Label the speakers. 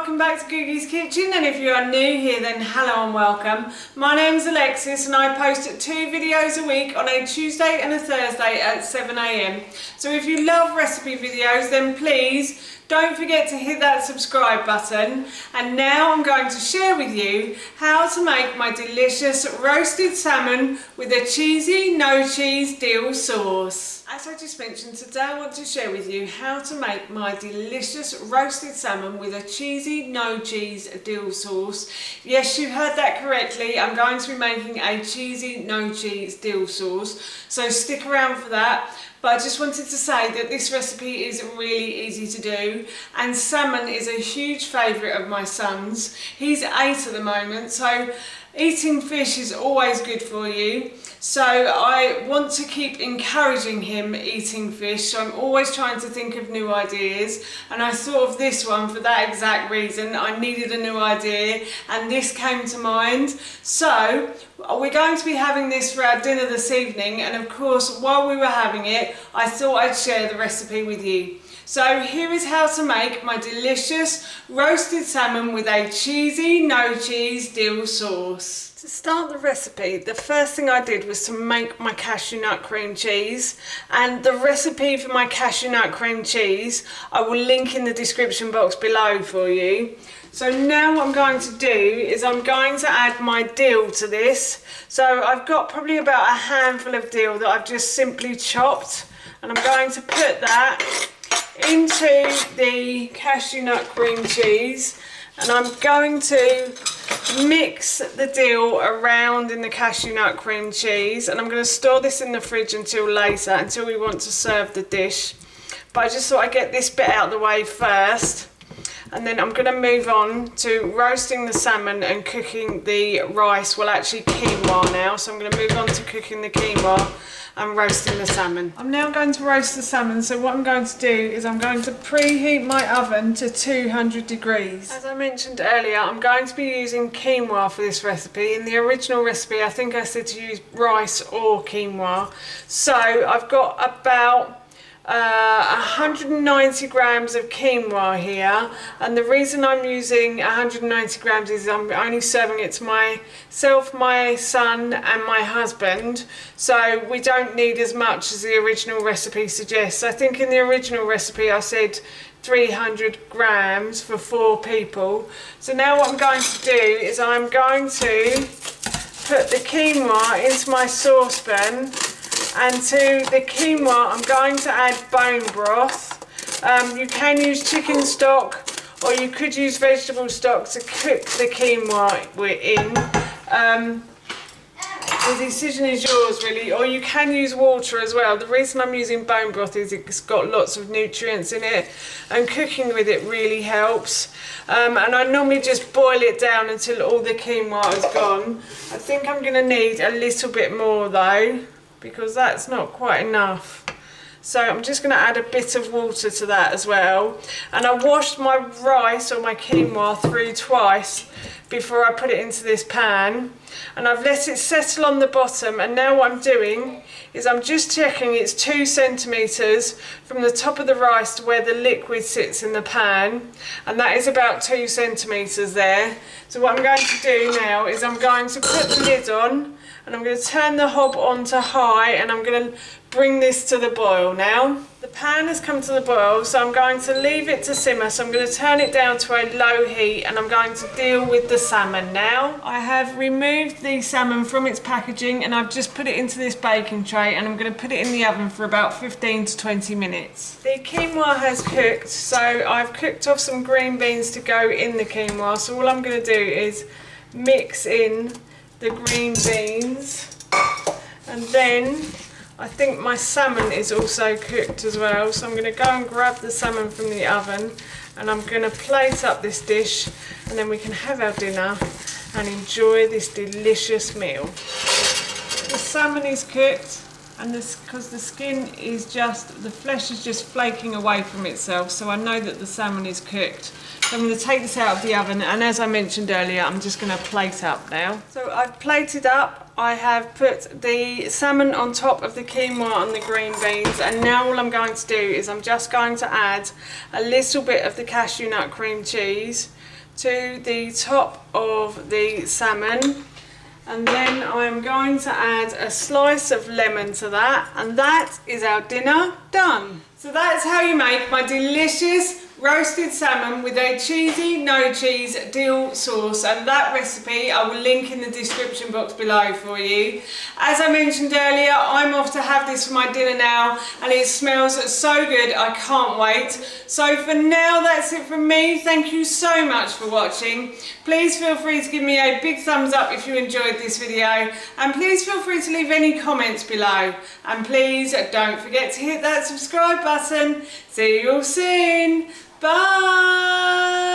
Speaker 1: welcome back to Googie's Kitchen, and if you are new here then hello and welcome. My name's Alexis and I post 2 videos a week on a Tuesday and a Thursday at 7 AM. So if you love recipe videos then please don't forget to hit that subscribe button. And now I'm going to share with you how to make my delicious roasted salmon with a cheesy no cheese dill sauce. As I just mentioned, today I want to share with you how to make my delicious roasted salmon with a cheesy no cheese dill sauce. Yes, you heard that correctly. I'm going to be making a cheesy no cheese dill sauce, so stick around for that. But I just wanted to say that this recipe is really easy to do, and salmon is a huge favourite of my son's. He's 8 at the moment, so eating fish is always good for you. So I want to keep encouraging him eating fish, so I'm always trying to think of new ideas, and I thought of this one for that exact reason. I needed a new idea and this came to mind. So we're going to be having this for our dinner this evening, and of course while we were having it I thought I'd share the recipe with you. So here is how to make my delicious roasted salmon with a cheesy no cheese dill sauce. To start the recipe, the first thing I did was to make my cashew nut cream cheese, and the recipe for my cashew nut cream cheese I will link in the description box below for you. So now what I'm going to do is I'm going to add my dill to this. So I've got probably about a handful of dill that I've just simply chopped, and I'm going to put that into the cashew nut cream cheese, and I'm going to mix the dill around in the cashew nut cream cheese, and I'm going to store this in the fridge until later, until we want to serve the dish. But I just thought I'd get this bit out of the way first, and then I'm going to move on to roasting the salmon and cooking the rice, well actually quinoa now. So I'm going to move on to cooking the quinoa and roasting the salmon. I'm now going to roast the salmon, so what I'm going to do is I'm going to preheat my oven to 200 degrees. As I mentioned earlier, I'm going to be using quinoa for this recipe. In the original recipe I think I said to use rice or quinoa. So I've got about 190 grams of quinoa here, and the reason I'm using 190 grams is I'm only serving it to myself, my son and my husband, so we don't need as much as the original recipe suggests. I think in the original recipe I said 300 grams for 4 people. So now what I'm going to do is I'm going to put the quinoa into my saucepan, and to the quinoa I'm going to add bone broth. You can use chicken stock or you could use vegetable stock to cook the quinoa we're in. The decision is yours really, or you can use water as well. The reason I'm using bone broth is it's got lots of nutrients in it, and cooking with it really helps. And I normally just boil it down until all the quinoa is gone. I think I'm going to need a little bit more though, because that's not quite enough. So I'm just going to add a bit of water to that as well. And I washed my rice or my quinoa through twice before I put it into this pan, and I've let it settle on the bottom. And now what I'm doing is I'm just checking it's 2 centimetres from the top of the rice to where the liquid sits in the pan, and that is about 2 centimetres there. So what I'm going to do now is I'm going to put the lid on, and I'm going to turn the hob on to high, and I'm going to bring this to the boil now. The pan has come to the boil, so I'm going to leave it to simmer. So I'm going to turn it down to a low heat, and I'm going to deal with the salmon now. I have removed the salmon from its packaging, and I've just put it into this baking tray, and I'm going to put it in the oven for about 15 to 20 minutes. The quinoa has cooked, so I've cooked off some green beans to go in the quinoa. So all I'm going to do is mix in the green beans, and then I think my salmon is also cooked as well, so I'm going to go and grab the salmon from the oven, and I'm going to plate up this dish, and then we can have our dinner and enjoy this delicious meal. The salmon is cooked, and because the skin is just, the flesh is just flaking away from itself, so I know that the salmon is cooked. So I'm going to take this out of the oven, and as I mentioned earlier, I'm just going to plate up now. So I've plated up I have put the salmon on top of the quinoa and the green beans, and now all I'm going to do is I'm just going to add a little bit of the cashew nut cream cheese to the top of the salmon, and then I'm going to add a slice of lemon to that, and that is our dinner done. So that's how you make my delicious roasted salmon with a cheesy, no cheese dill sauce, and that recipe I will link in the description box below for you. As I mentioned earlier, I'm off to have this for my dinner now, and it smells so good, I can't wait. So for now, that's it from me. Thank you so much for watching. Please feel free to give me a big thumbs up if you enjoyed this video, and please feel free to leave any comments below, and please don't forget to hit that subscribe button. See you all soon. Bye!